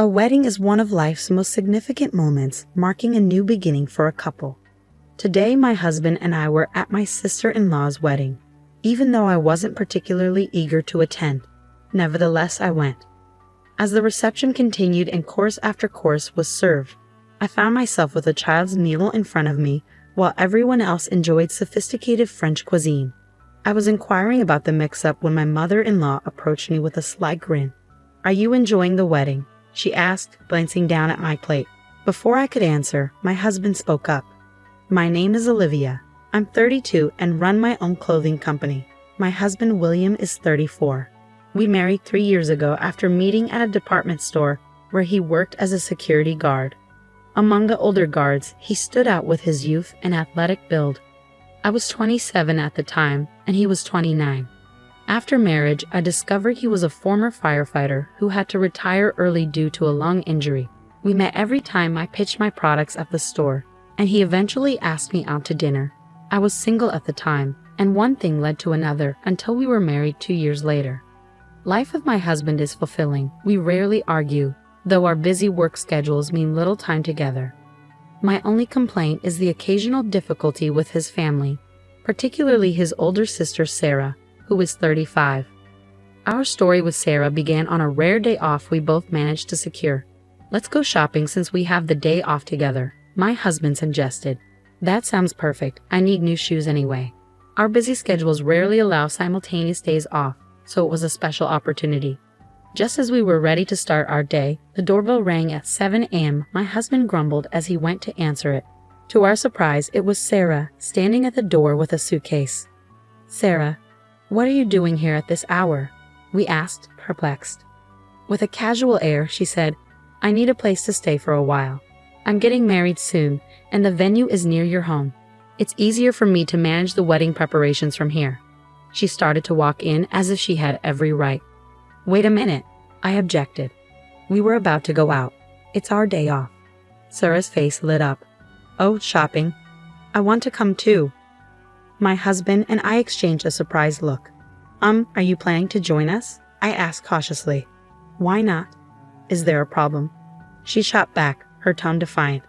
A wedding is one of life's most significant moments, marking a new beginning for a couple. Today, my husband and I were at my sister-in-law's wedding. Even though I wasn't particularly eager to attend, nevertheless I went. As the reception continued and course after course was served, I found myself with a child's meal in front of me, while everyone else enjoyed sophisticated French cuisine. I was inquiring about the mix-up when my mother-in-law approached me with a sly grin. "Are you enjoying the wedding?" she asked, glancing down at my plate. Before I could answer, my husband spoke up. "My name is Olivia. I'm 32 and run my own clothing company. My husband William is 34. We married 3 years ago after meeting at a department store where he worked as a security guard. Among the older guards, he stood out with his youth and athletic build. I was 27 at the time, and he was 29. After marriage, I discovered he was a former firefighter who had to retire early due to a lung injury. We met every time I pitched my products at the store, and he eventually asked me out to dinner. I was single at the time, and one thing led to another until we were married 2 years later. Life with my husband is fulfilling. We rarely argue, though our busy work schedules mean little time together. My only complaint is the occasional difficulty with his family, particularly his older sister Sarah, who is 35. Our story with Sarah began on a rare day off we both managed to secure. "Let's go shopping since we have the day off together," my husband suggested. "That sounds perfect. I need new shoes anyway." Our busy schedules rarely allow simultaneous days off, so it was a special opportunity. Just as we were ready to start our day, the doorbell rang at 7 a.m. My husband grumbled as he went to answer it. To our surprise, it was Sarah, standing at the door with a suitcase. "Sarah, what are you doing here at this hour?" we asked, perplexed. With a casual air, she said, "I need a place to stay for a while. I'm getting married soon, and the venue is near your home. It's easier for me to manage the wedding preparations from here." She started to walk in as if she had every right. "Wait a minute," I objected. "We were about to go out. It's our day off." Sarah's face lit up. "Oh, shopping? I want to come too." My husband and I exchanged a surprised look. Are you planning to join us?" I asked cautiously. "Why not? Is there a problem?" She shot back, her tone defiant.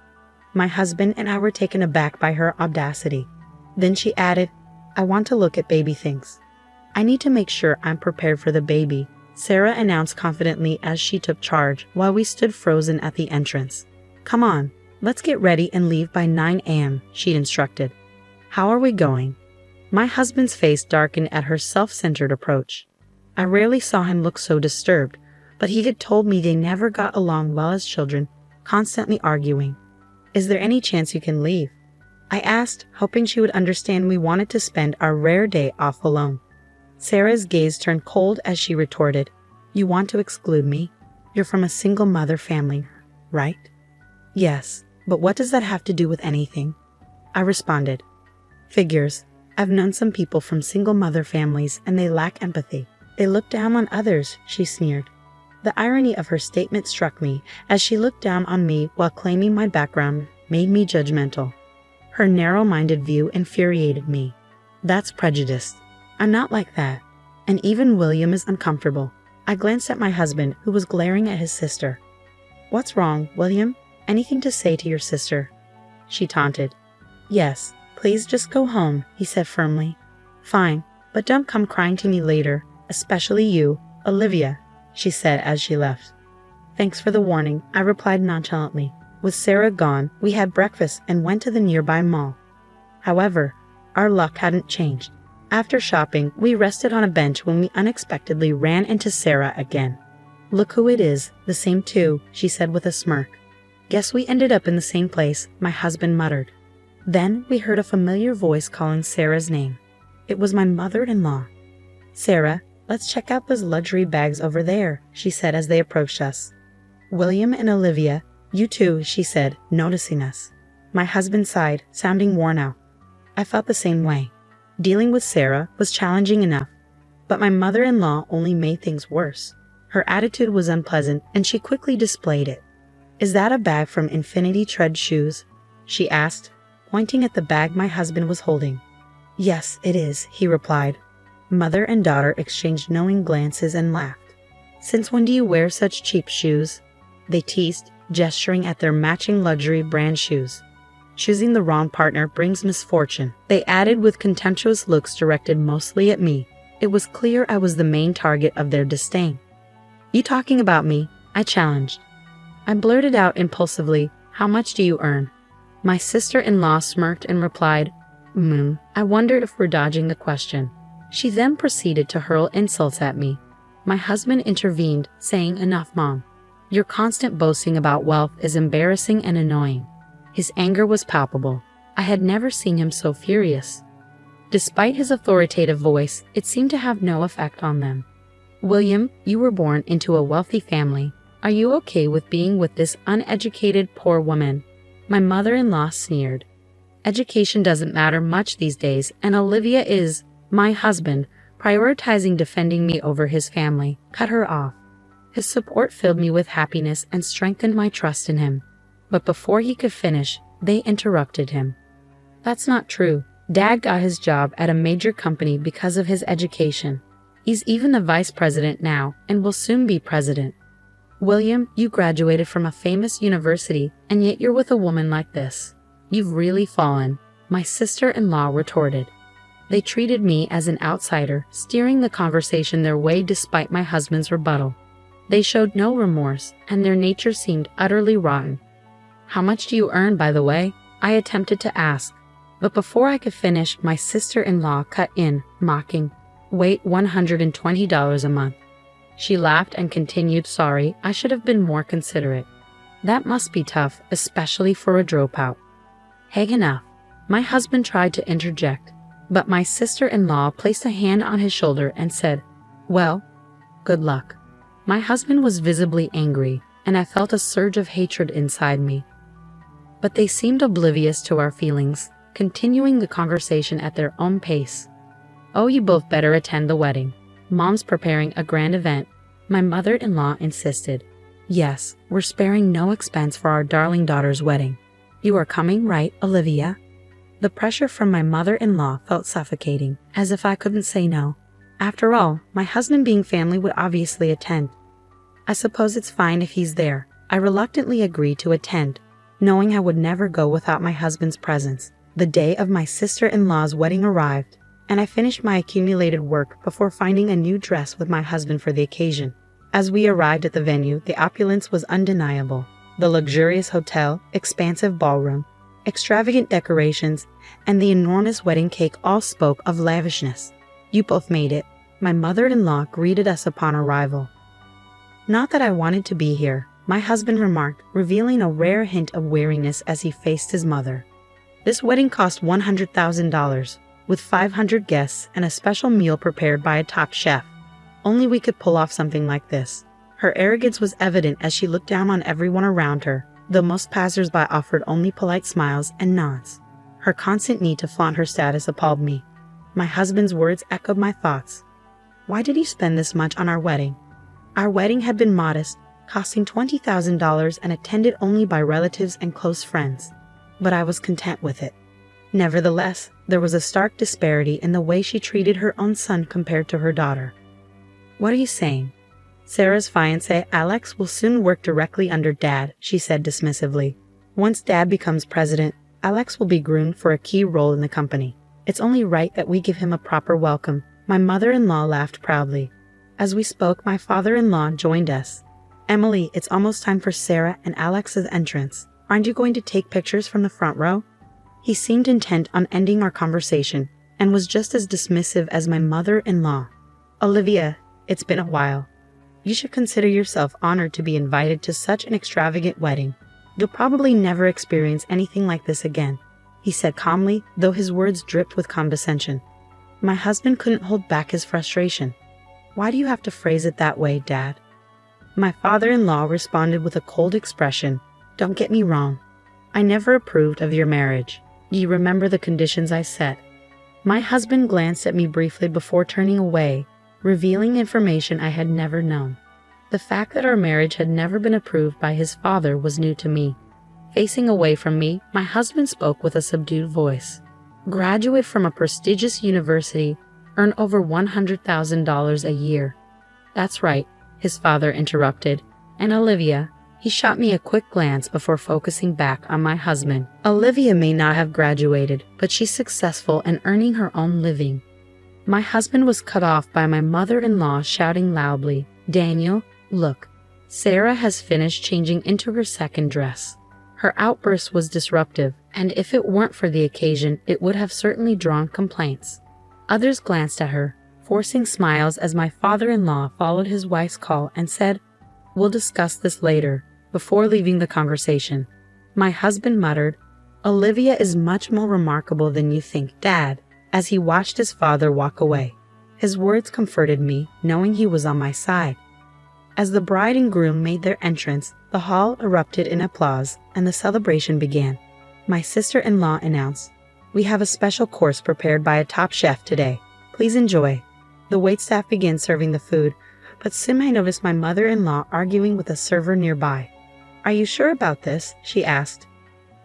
My husband and I were taken aback by her audacity. Then she added, "I want to look at baby things." "I need to make sure I'm prepared for the baby," Sarah announced confidently as she took charge, while we stood frozen at the entrance. "Come on, let's get ready and leave by 9 a.m., she instructed. "How are we going?" My husband's face darkened at her self-centered approach. I rarely saw him look so disturbed, but he had told me they never got along well as children, constantly arguing. "Is there any chance you can leave?" I asked, hoping she would understand we wanted to spend our rare day off alone. Sarah's gaze turned cold as she retorted, "You want to exclude me? You're from a single mother family, right?" "Yes, but what does that have to do with anything?" I responded. "Figures. I've known some people from single mother families and they lack empathy. They look down on others," she sneered. The irony of her statement struck me as she looked down on me while claiming my background made me judgmental. Her narrow-minded view infuriated me. That's prejudice. I'm not like that. And even William is uncomfortable. I glanced at my husband, who was glaring at his sister. "What's wrong, William? Anything to say to your sister?" she taunted. "Yes, please just go home," he said firmly. "Fine, but don't come crying to me later, especially you, Olivia," she said as she left. "Thanks for the warning," I replied nonchalantly. With Sarah gone, we had breakfast and went to the nearby mall. However, our luck hadn't changed. After shopping, we rested on a bench when we unexpectedly ran into Sarah again. "Look who it is, the same two," she said with a smirk. "Guess we ended up in the same place," my husband muttered. Then we heard a familiar voice calling Sarah's name. It was my mother-in-law. "Sarah, let's check out those luxury bags over there," she said as they approached us. "William and Olivia, you too," she said, noticing us. My husband sighed, sounding worn out. I felt the same way. Dealing with Sarah was challenging enough, but my mother-in-law only made things worse. Her attitude was unpleasant, and she quickly displayed it. "Is that a bag from Infinity Tread Shoes?" she asked, pointing at the bag my husband was holding. "Yes, it is," he replied. Mother and daughter exchanged knowing glances and laughed. "Since when do you wear such cheap shoes?" they teased, gesturing at their matching luxury brand shoes. Choosing the wrong partner brings misfortune, they added with contemptuous looks directed mostly at me. It was clear I was the main target of their disdain. "You talking about me?" I challenged. I blurted out impulsively, "How much do you earn?" My sister-in-law smirked and replied, I wondered if we're dodging the question. She then proceeded to hurl insults at me. My husband intervened, saying, "Enough, Mom. Your constant boasting about wealth is embarrassing and annoying." His anger was palpable. I had never seen him so furious. Despite his authoritative voice, it seemed to have no effect on them. "William, you were born into a wealthy family. Are you okay with being with this uneducated poor woman?" My mother-in-law sneered. "Education doesn't matter much these days, and Olivia is, my husband, prioritizing defending me over his family," cut her off. His support filled me with happiness and strengthened my trust in him. But before he could finish, they interrupted him. "That's not true. Dad got his job at a major company because of his education. He's even the vice president now and will soon be president. William, you graduated from a famous university, and yet you're with a woman like this. You've really fallen," my sister-in-law retorted. They treated me as an outsider, steering the conversation their way despite my husband's rebuttal. They showed no remorse, and their nature seemed utterly rotten. "How much do you earn, by the way?" I attempted to ask. But before I could finish, my sister-in-law cut in, mocking, "Wait, $120 a month." She laughed and continued, "Sorry, I should have been more considerate. That must be tough, especially for a dropout." "Hey, enough." My husband tried to interject, but my sister-in-law placed a hand on his shoulder and said, "Well, good luck." My husband was visibly angry, and I felt a surge of hatred inside me. But they seemed oblivious to our feelings, continuing the conversation at their own pace. "Oh, you both better attend the wedding. Mom's preparing a grand event," my mother-in-law insisted. "Yes, we're sparing no expense for our darling daughter's wedding. You are coming, right, Olivia?" The pressure from my mother-in-law felt suffocating, as if I couldn't say no. After all, my husband being family would obviously attend. "I suppose it's fine if he's there." I reluctantly agreed to attend, knowing I would never go without my husband's presence. The day of my sister-in-law's wedding arrived, and I finished my accumulated work before finding a new dress with my husband for the occasion. As we arrived at the venue, the opulence was undeniable. The luxurious hotel, expansive ballroom, extravagant decorations, and the enormous wedding cake all spoke of lavishness. "You both made it," my mother-in-law greeted us upon arrival. "Not that I wanted to be here," my husband remarked, revealing a rare hint of weariness as he faced his mother. "This wedding cost $100,000, with 500 guests and a special meal prepared by a top chef. Only we could pull off something like this." Her arrogance was evident as she looked down on everyone around her, though most passers-by offered only polite smiles and nods. Her constant need to flaunt her status appalled me. My husband's words echoed my thoughts. Why did he spend this much on our wedding? Our wedding had been modest, costing $20,000 and attended only by relatives and close friends. But I was content with it. Nevertheless, there was a stark disparity in the way she treated her own son compared to her daughter. "What are you saying? Sarah's fiancé, Alex, will soon work directly under Dad," she said dismissively. "Once Dad becomes president, Alex will be groomed for a key role in the company. It's only right that we give him a proper welcome." My mother-in-law laughed proudly. As we spoke, my father-in-law joined us. "Emily, it's almost time for Sarah and Alex's entrance. Aren't you going to take pictures from the front row?" He seemed intent on ending our conversation, and was just as dismissive as my mother-in-law. "Olivia, it's been a while. You should consider yourself honored to be invited to such an extravagant wedding. You'll probably never experience anything like this again," he said calmly, though his words dripped with condescension. My husband couldn't hold back his frustration. "Why do you have to phrase it that way, Dad?" My father-in-law responded with a cold expression. "Don't get me wrong. I never approved of your marriage. You remember the conditions I set." My husband glanced at me briefly before turning away, revealing information I had never known. The fact that our marriage had never been approved by his father was new to me. Facing away from me, my husband spoke with a subdued voice. "Graduate from a prestigious university, earn over $100,000 a year." "That's right," his father interrupted. "And Olivia, He shot me a quick glance before focusing back on my husband. Olivia may not have graduated, but she's successful and earning her own living. My husband was cut off by my mother-in-law shouting loudly, "Daniel, look. Sarah has finished changing into her second dress." Her outburst was disruptive, and if it weren't for the occasion, it would have certainly drawn complaints. Others glanced at her, forcing smiles as my father-in-law followed his wife's call and said, "We'll discuss this later," before leaving the conversation. My husband muttered, "Olivia is much more remarkable than you think, Dad," as he watched his father walk away. His words comforted me, knowing he was on my side. As the bride and groom made their entrance, the hall erupted in applause, and the celebration began. My sister-in-law announced, "We have a special course prepared by a top chef today. Please enjoy." The waitstaff began serving the food, but soon I noticed my mother-in-law arguing with a server nearby. "Are you sure about this?" she asked.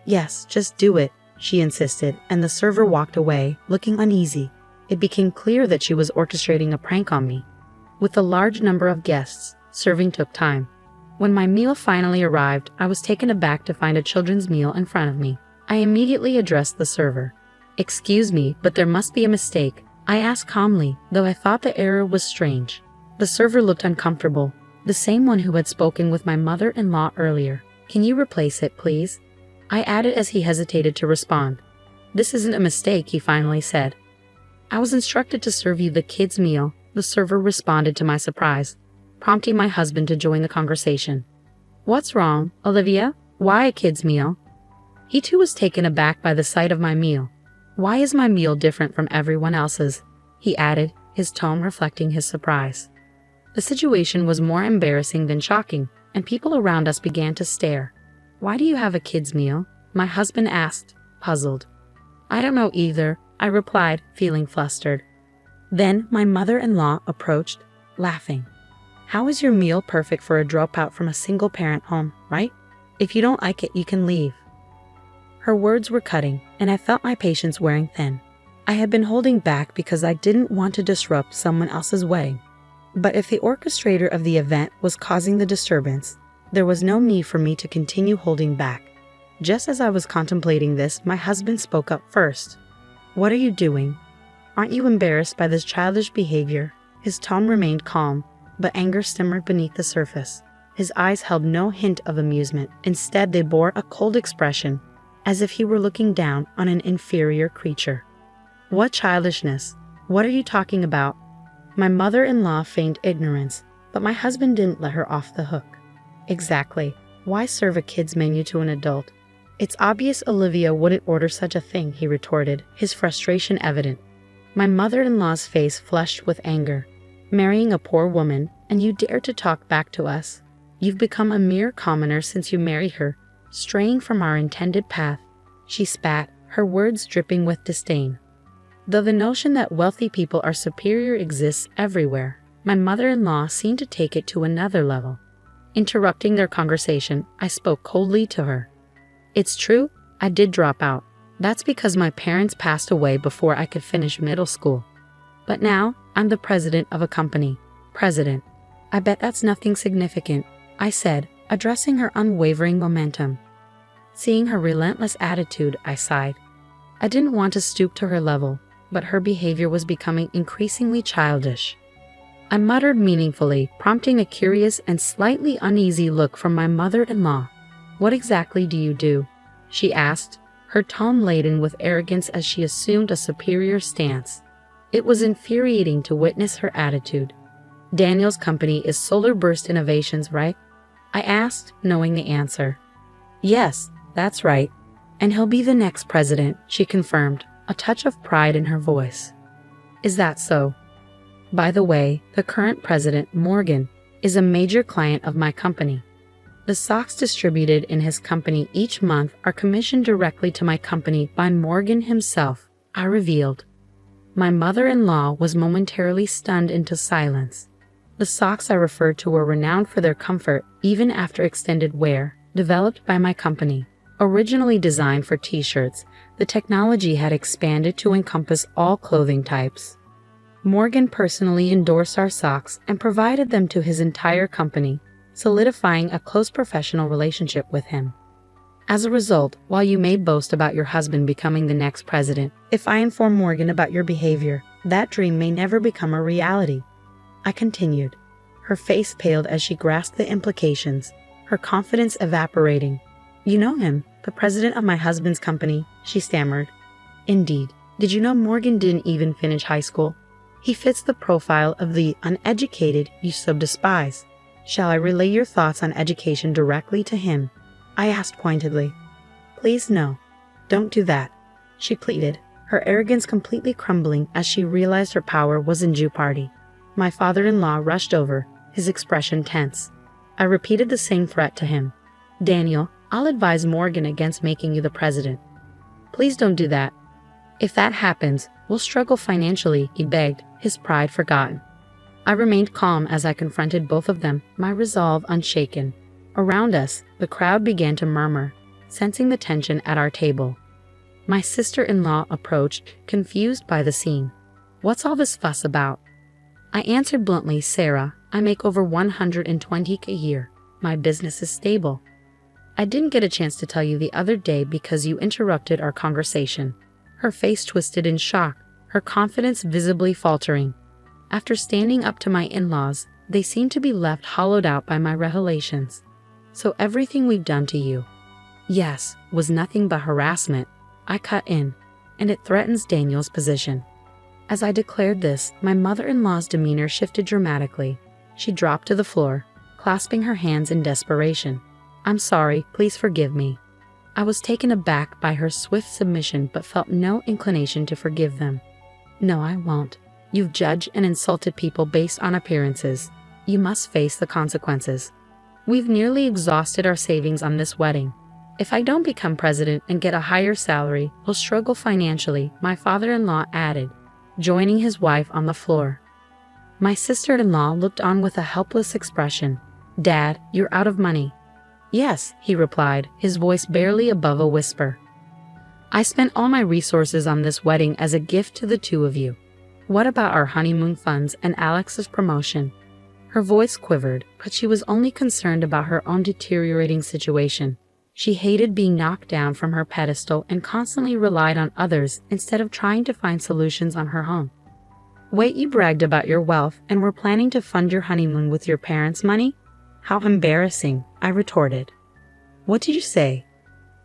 "Yes, just do it," she insisted, and the server walked away, looking uneasy. It became clear that she was orchestrating a prank on me. With a large number of guests, serving took time. When my meal finally arrived, I was taken aback to find a children's meal in front of me. I immediately addressed the server. "Excuse me, but there must be a mistake," I asked calmly, though I thought the error was strange. The server looked uncomfortable, the same one who had spoken with my mother-in-law earlier. "Can you replace it, please?" I added as he hesitated to respond. "This isn't a mistake," he finally said. "I was instructed to serve you the kids' meal," the server responded to my surprise, prompting my husband to join the conversation. "What's wrong, Olivia? Why a kids' meal?" He too was taken aback by the sight of my meal. "Why is my meal different from everyone else's?" he added, his tone reflecting his surprise. The situation was more embarrassing than shocking, and people around us began to stare. "Why do you have a kids' meal?" my husband asked, puzzled. "I don't know either," I replied, feeling flustered. Then my mother-in-law approached, laughing. "How is your meal perfect for a dropout from a single-parent home, right? If you don't like it, you can leave." Her words were cutting, and I felt my patience wearing thin. I had been holding back because I didn't want to disrupt someone else's wedding. But if the orchestrator of the event was causing the disturbance, there was no need for me to continue holding back. Just as I was contemplating this, my husband spoke up first. "What are you doing? Aren't you embarrassed by this childish behavior?" His tone remained calm, but anger simmered beneath the surface. His eyes held no hint of amusement. Instead, they bore a cold expression, as if he were looking down on an inferior creature. "What childishness? What are you talking about?" My mother-in-law feigned ignorance, but my husband didn't let her off the hook. "Exactly. Why serve a kid's menu to an adult? It's obvious Olivia wouldn't order such a thing," he retorted, his frustration evident. My mother-in-law's face flushed with anger. "Marrying a poor woman, and you dare to talk back to us? You've become a mere commoner since you married her, straying from our intended path." She spat, her words dripping with disdain. Though the notion that wealthy people are superior exists everywhere, my mother-in-law seemed to take it to another level. Interrupting their conversation, I spoke coldly to her. "It's true, I did drop out. That's because my parents passed away before I could finish middle school. But now, I'm the president of a company." "President? I bet that's nothing significant," I said, addressing her unwavering momentum. Seeing her relentless attitude, I sighed. I didn't want to stoop to her level, but her behavior was becoming increasingly childish. I muttered meaningfully, prompting a curious and slightly uneasy look from my mother-in-law. "What exactly do you do?" she asked, her tone laden with arrogance as she assumed a superior stance. It was infuriating to witness her attitude. "Daniel's company is Solar Burst Innovations, right?" I asked, knowing the answer. "Yes, that's right. And he'll be the next president," she confirmed, a touch of pride in her voice. "Is that so? By the way, the current president, Morgan, is a major client of my company. The socks distributed in his company each month are commissioned directly to my company by Morgan himself," I revealed. My mother-in-law was momentarily stunned into silence. The socks I referred to were renowned for their comfort, even after extended wear, developed by my company. Originally designed for t-shirts, the technology had expanded to encompass all clothing types. Morgan personally endorsed our socks and provided them to his entire company, solidifying a close professional relationship with him. As a result, while you may boast about your husband becoming the next president, if I inform Morgan about your behavior, that dream may never become a reality. I continued. Her face paled as she grasped the implications, her confidence evaporating. You know him, the president of my husband's company, she stammered. Indeed. Did you know Morgan didn't even finish high school? He fits the profile of the uneducated you so despise. Shall I relay your thoughts on education directly to him? I asked pointedly. Please no. Don't do that, she pleaded, her arrogance completely crumbling as she realized her power was in jeopardy. My father-in-law rushed over, his expression tense. I repeated the same threat to him. Daniel, I'll advise Morgan against making you the president. Please don't do that. If that happens, we'll struggle financially, he begged, his pride forgotten. I remained calm as I confronted both of them, my resolve unshaken. Around us, the crowd began to murmur, sensing the tension at our table. My sister-in-law approached, confused by the scene. What's all this fuss about? I answered bluntly, Sarah, I make over $120K a year. My business is stable. I didn't get a chance to tell you the other day because you interrupted our conversation. Her face twisted in shock, her confidence visibly faltering. After standing up to my in-laws, they seemed to be left hollowed out by my revelations. So everything we've done to you, yes, was nothing but harassment, I cut in, and it threatens Daniel's position. As I declared this, my mother-in-law's demeanor shifted dramatically. She dropped to the floor, clasping her hands in desperation. I'm sorry, please forgive me. I was taken aback by her swift submission but felt no inclination to forgive them. No, I won't. You've judged and insulted people based on appearances. You must face the consequences. We've nearly exhausted our savings on this wedding. If I don't become president and get a higher salary, we'll struggle financially, my father-in-law added, joining his wife on the floor. My sister-in-law looked on with a helpless expression. Dad, you're out of money. Yes, he replied, his voice barely above a whisper. I spent all my resources on this wedding as a gift to the two of you. What about our honeymoon funds and Alex's promotion? Her voice quivered, but she was only concerned about her own deteriorating situation. She hated being knocked down from her pedestal and constantly relied on others instead of trying to find solutions on her own. Wait, you bragged about your wealth and were planning to fund your honeymoon with your parents' money? How embarrassing, I retorted. What did you say?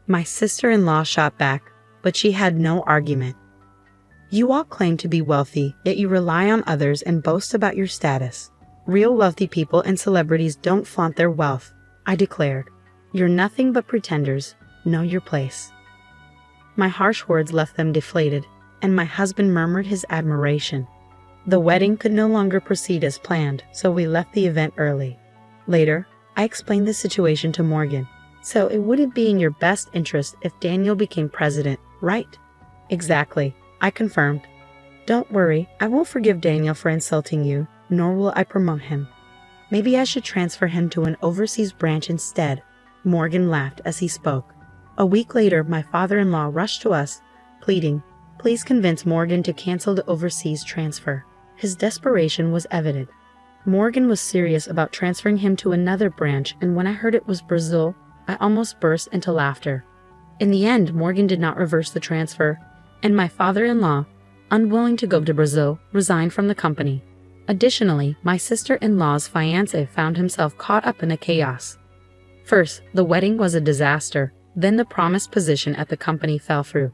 My sister-in-law shot back, but she had no argument. You all claim to be wealthy, yet you rely on others and boast about your status. Real wealthy people and celebrities don't flaunt their wealth, I declared. You're nothing but pretenders. Know your place. My harsh words left them deflated, and my husband murmured his admiration. The wedding could no longer proceed as planned, so we left the event early. Later, I explained the situation to Morgan. So it wouldn't be in your best interest if Daniel became president, right? Exactly, I confirmed. Don't worry, I won't forgive Daniel for insulting you, nor will I promote him. Maybe I should transfer him to an overseas branch instead. Morgan laughed as he spoke. A week later, my father-in-law rushed to us, pleading, please convince Morgan to cancel the overseas transfer. His desperation was evident. Morgan was serious about transferring him to another branch, and when I heard it was Brazil, I almost burst into laughter. In the end, Morgan did not reverse the transfer, and my father-in-law, unwilling to go to Brazil, resigned from the company. Additionally, my sister-in-law's fiancé found himself caught up in the chaos. First, the wedding was a disaster, then the promised position at the company fell through.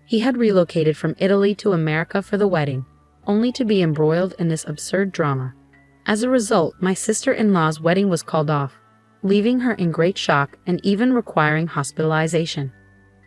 He had relocated from Italy to America for the wedding, only to be embroiled in this absurd drama. As a result, my sister-in-law's wedding was called off, leaving her in great shock and even requiring hospitalization.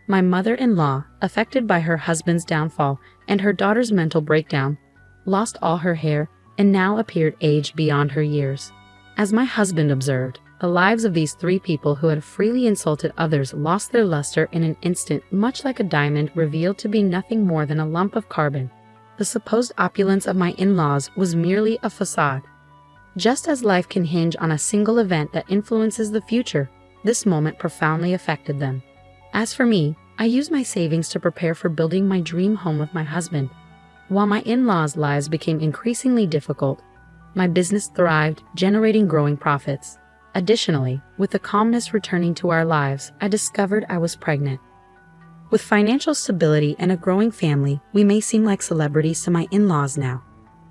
My mother-in-law, affected by her husband's downfall and her daughter's mental breakdown, lost all her hair and now appeared aged beyond her years. As my husband observed, the lives of these three people who had freely insulted others lost their luster in an instant, much like a diamond revealed to be nothing more than a lump of carbon. The supposed opulence of my in-laws was merely a facade. Just as life can hinge on a single event that influences the future, this moment profoundly affected them. As for me, I used my savings to prepare for building my dream home with my husband. While my in-laws' lives became increasingly difficult, my business thrived, generating growing profits. Additionally, with the calmness returning to our lives, I discovered I was pregnant. With financial stability and a growing family, we may seem like celebrities to my in-laws now.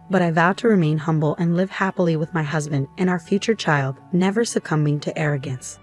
But I vow to remain humble and live happily with my husband and our future child, never succumbing to arrogance.